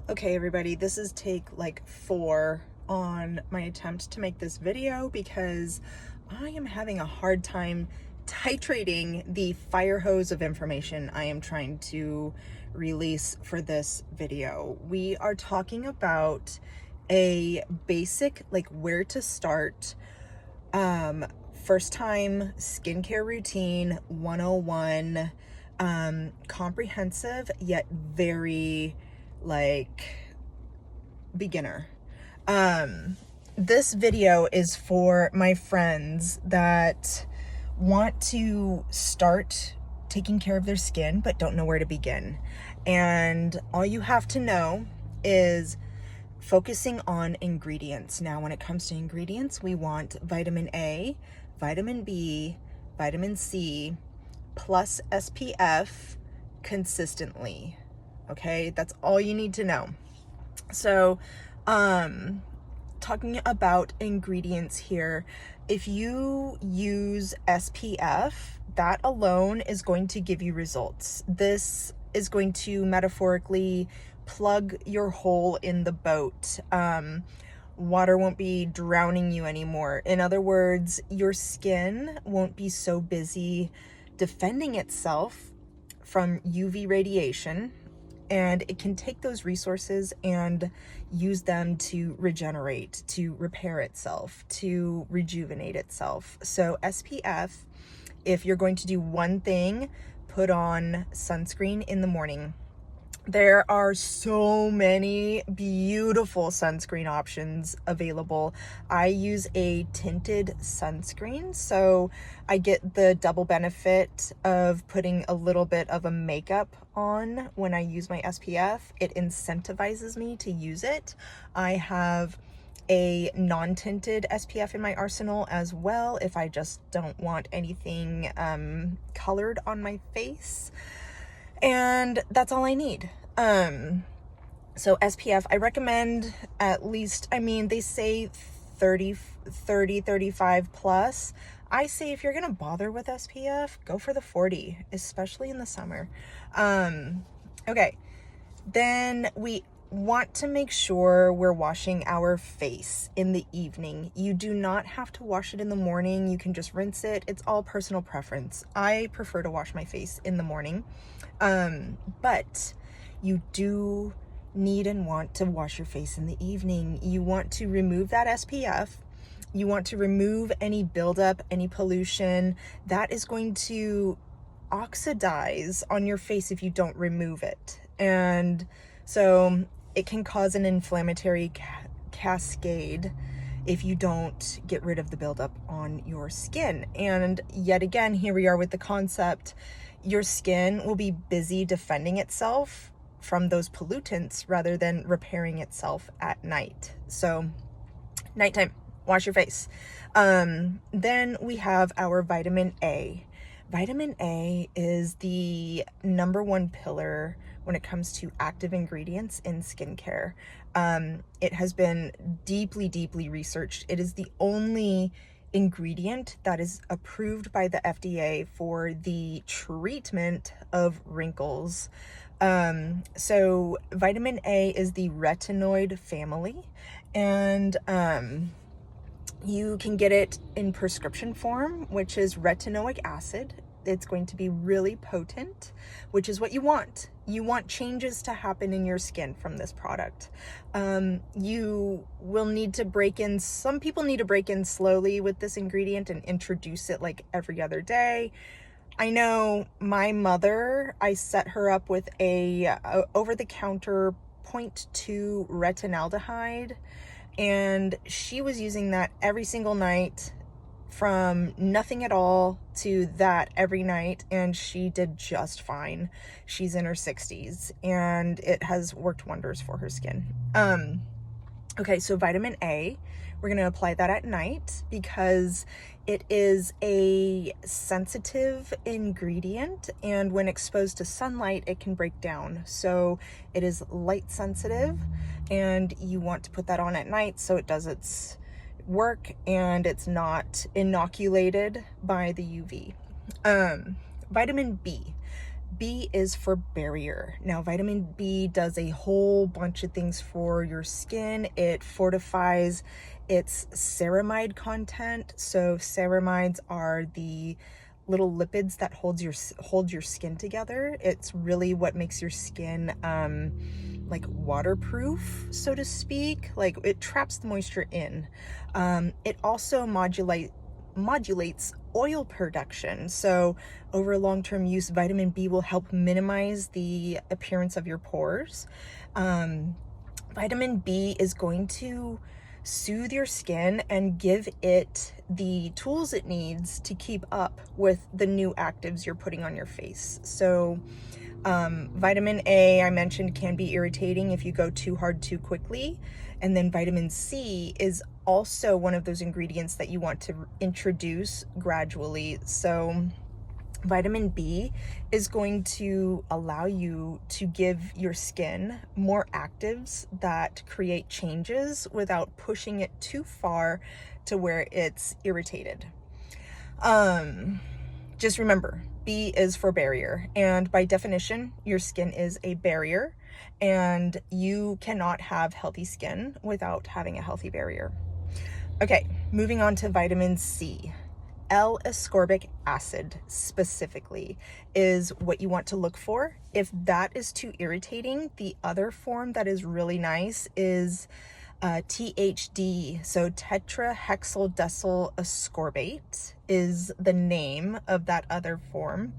Okay, everybody, this is take like 4 on my attempt to make this video because I am having a hard time titrating the fire hose of information I am trying to release for this video. We are talking about a basic, like, where to start, first time skincare routine 101, comprehensive yet very beginner. This video is for my friends that want to start taking care of their skin but don't know where to begin. And all you have to know is focusing on ingredients. Now, when it comes to ingredients, we want vitamin A, vitamin B, vitamin C, plus SPF consistently. Okay, that's all you need to know. So, talking about ingredients here, if you use SPF, that alone is going to give you results. This is going to metaphorically plug your hole in the boat. Water won't be drowning you anymore. In other words, your skin won't be so busy defending itself from UV radiation, and it can take those resources and use them to regenerate, to repair itself, to rejuvenate itself. So SPF, if you're going to do one thing, put on sunscreen in the morning. There are so many beautiful sunscreen options available. I use a tinted sunscreen, so I get the double benefit of putting a little bit of a makeup on when I use my SPF. It incentivizes me to use it. I have a non-tinted SPF in my arsenal as well if I just don't want anything colored on my face. And that's all I need. So SPF, I recommend at least, they say 35 plus. I say if you're gonna bother with SPF, go for the 40, especially in the summer. Okay, then we want to make sure we're washing our face in the evening. You do not have to wash it in the morning. You can just rinse it. It's all personal preference. I prefer to wash my face in the morning, but you do need and want to wash your face in the evening. You want to remove that SPF. You want to remove any buildup, any pollution that is going to oxidize on your face if you don't remove it. And so it can cause an inflammatory cascade if you don't get rid of the buildup on your skin. And yet again, here we are with the concept, your skin will be busy defending itself from those pollutants rather than repairing itself at night. So nighttime, wash your face. Then we have our vitamin A. Vitamin A is the #1 pillar when it comes to active ingredients in skincare. It has been deeply researched. It is the only ingredient that is approved by the FDA for the treatment of wrinkles. So vitamin A is the retinoid family, and you can get it in prescription form, which is retinoic acid. It's going to be really potent, which is what you want. You want changes to happen in your skin from this product. You will need to break in, some people need to break in slowly with this ingredient and introduce it like every other day. I know my mother, I set her up with a over-the-counter 0.2 retinaldehyde, and she was using that every single night, from nothing at all to that every night, and she did just fine. She's in her 60s, and it has worked wonders for her skin. Okay, so vitamin A, we're going to apply that at night because it is a sensitive ingredient, and when exposed to sunlight, it can break down. So it is light sensitive, and you want to put that on at night so it does its work and it's not inoculated by the UV. Vitamin B. B is for barrier. Now, vitamin B does a whole bunch of things for your skin. It fortifies its ceramide content. So ceramides are the little lipids that hold your skin together. It's really what makes your skin like waterproof, so to speak. Like, it traps the moisture in. It also modulates oil production. So over long-term use, vitamin B will help minimize the appearance of your pores. Vitamin B is going to soothe your skin and give it the tools it needs to keep up with the new actives you're putting on your face. So vitamin A, I mentioned, can be irritating if you go too hard too quickly. And then vitamin C is also one of those ingredients that you want to introduce gradually. So vitamin B is going to allow you to give your skin more actives that create changes without pushing it too far to where it's irritated. Just remember, B is for barrier, and by definition, your skin is a barrier, and you cannot have healthy skin without having a healthy barrier. Okay, moving on to vitamin C. L-ascorbic acid specifically is what you want to look for. If that is too irritating, the other form that is really nice is THD. So tetrahexyldecyl ascorbate is the name of that other form.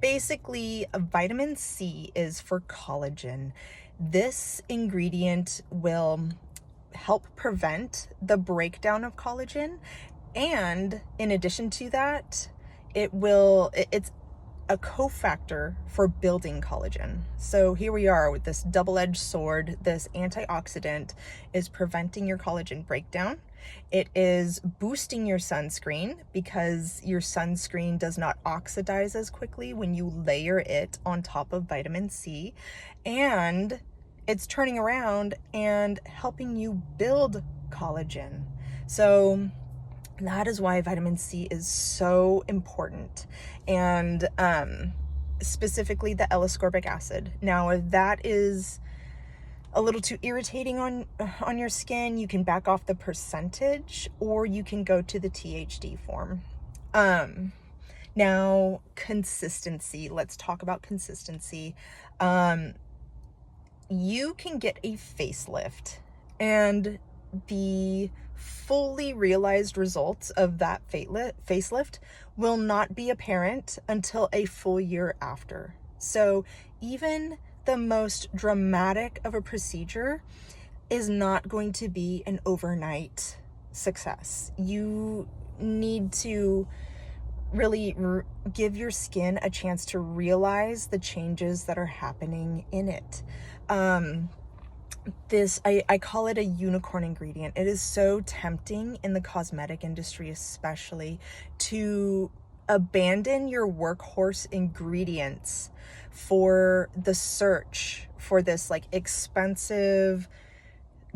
Basically, vitamin C is for collagen. This ingredient will help prevent the breakdown of collagen, and in addition to that, it's a cofactor for building collagen. So here we are with this double-edged sword. This antioxidant is preventing your collagen breakdown. It is boosting your sunscreen because your sunscreen does not oxidize as quickly when you layer it on top of vitamin C. And it's turning around and helping you build collagen. So that is why vitamin C is so important. And specifically the L-ascorbic acid. Now, if that is a little too irritating on your skin, you can back off the percentage, or you can go to the THD form. Now, consistency. Let's talk about consistency. You can get a facelift, and the fully realized results of that facelift will not be apparent until a full year after. So even the most dramatic of a procedure is not going to be an overnight success. You need to really give your skin a chance to realize the changes that are happening in it. I call it a unicorn ingredient. It is so tempting in the cosmetic industry, especially, to abandon your workhorse ingredients for the search for this like expensive,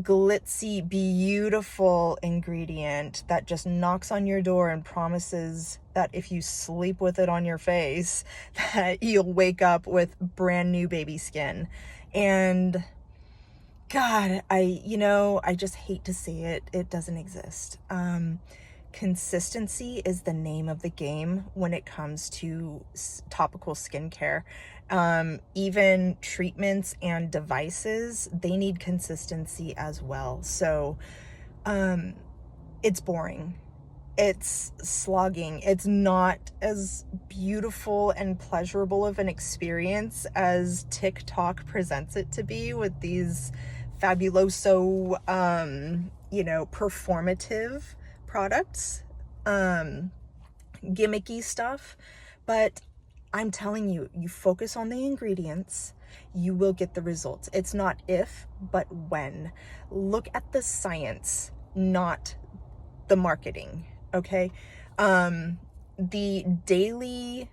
glitzy, beautiful ingredient that just knocks on your door and promises that if you sleep with it on your face, that you'll wake up with brand new baby skin. And God, I just hate to say it. It doesn't exist. Consistency is the name of the game when it comes to topical skincare. Even treatments and devices, they need consistency as well. So, it's boring. It's slogging. It's not as beautiful and pleasurable of an experience as TikTok presents it to be with these fabuloso, performative products, gimmicky stuff. But I'm telling you, you focus on the ingredients, you will get the results. It's not if, but when. Look at the science, not the marketing. Okay. The daily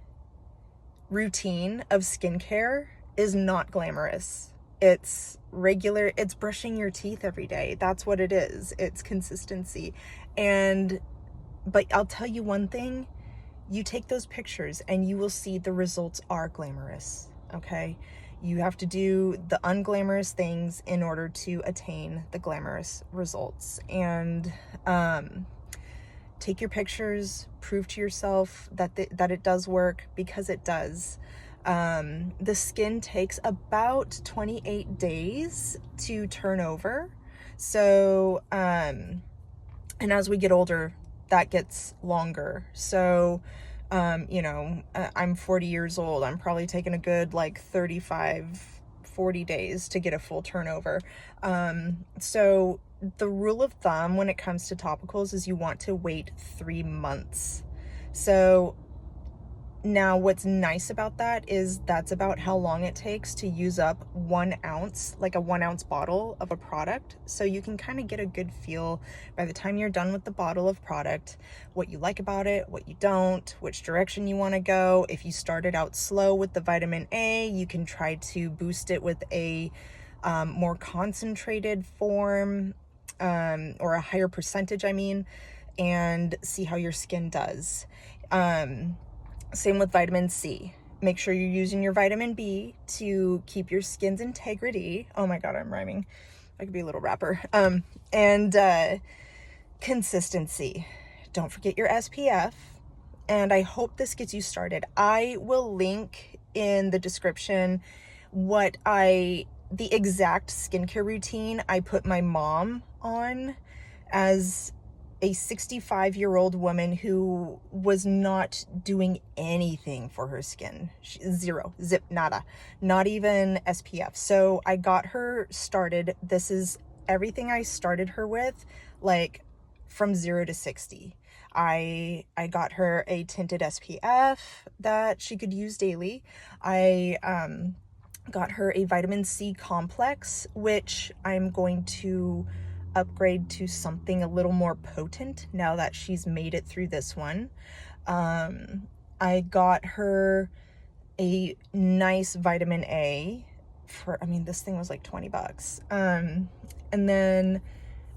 routine of skincare is not glamorous. It's regular. It's brushing your teeth every day. That's what it is. It's consistency. But I'll tell you one thing, you take those pictures and you will see the results are glamorous, okay? You have to do the unglamorous things in order to attain the glamorous results. And take your pictures, prove to yourself that that it does work, because it does. The skin takes about 28 days to turn over. So, and as we get older, that gets longer. So, you know, I'm 40 years old. I'm probably taking a good like 40 days to get a full turnover. So the rule of thumb when it comes to topicals is you want to wait 3 months. So now what's nice about that is that's about how long it takes to use up 1 ounce, like a 1 ounce bottle of a product. So you can kind of get a good feel by the time you're done with the bottle of product, what you like about it, what you don't, which direction you want to go. If you started out slow with the vitamin A, you can try to boost it with a more concentrated form, or a higher percentage, I mean, and see how your skin does. Same with vitamin C. Make sure you're using your vitamin B to keep your skin's integrity. Oh my God, I'm rhyming. I could be a little rapper. And consistency. Don't forget your SPF. And I hope this gets you started. I will link in the description the exact skincare routine I put my mom on as a 65-year-old woman who was not doing anything for her skin. Zero, zip, nada, not even SPF. So I got her started. This is everything I started her with, like from 0 to 60. I got her a tinted SPF that she could use daily. I got her a vitamin C complex, which I'm going to upgrade to something a little more potent now that she's made it through this one. I got her a nice vitamin A for, I mean, this thing was like 20 bucks. And then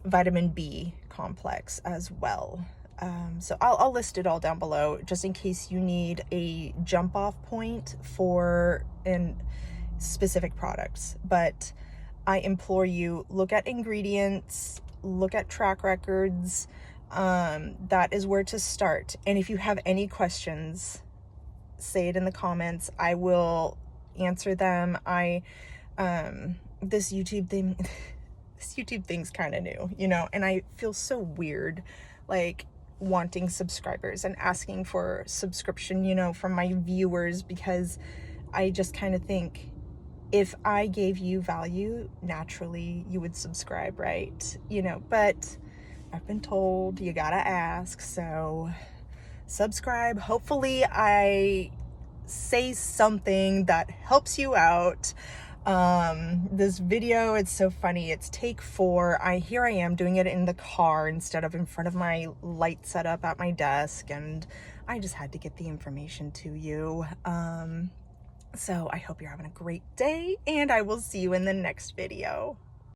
vitamin B complex as well. So I'll list it all down below just in case you need a jump off point for specific products. But I implore you, look at ingredients, look at track records. That is where to start. And if you have any questions, say it in the comments. I will answer them. This YouTube thing, this YouTube thing's kind of new, you know, and I feel so weird, like wanting subscribers and asking for subscription, you know, from my viewers, because I just kind of think, if I gave you value, naturally you would subscribe, right? You know, but I've been told you gotta ask, so subscribe. Hopefully I say something that helps you out. This video, it's so funny. It's take 4. Here I am doing it in the car instead of in front of my light setup at my desk, and I just had to get the information to you. So I hope you're having a great day, and I will see you in the next video.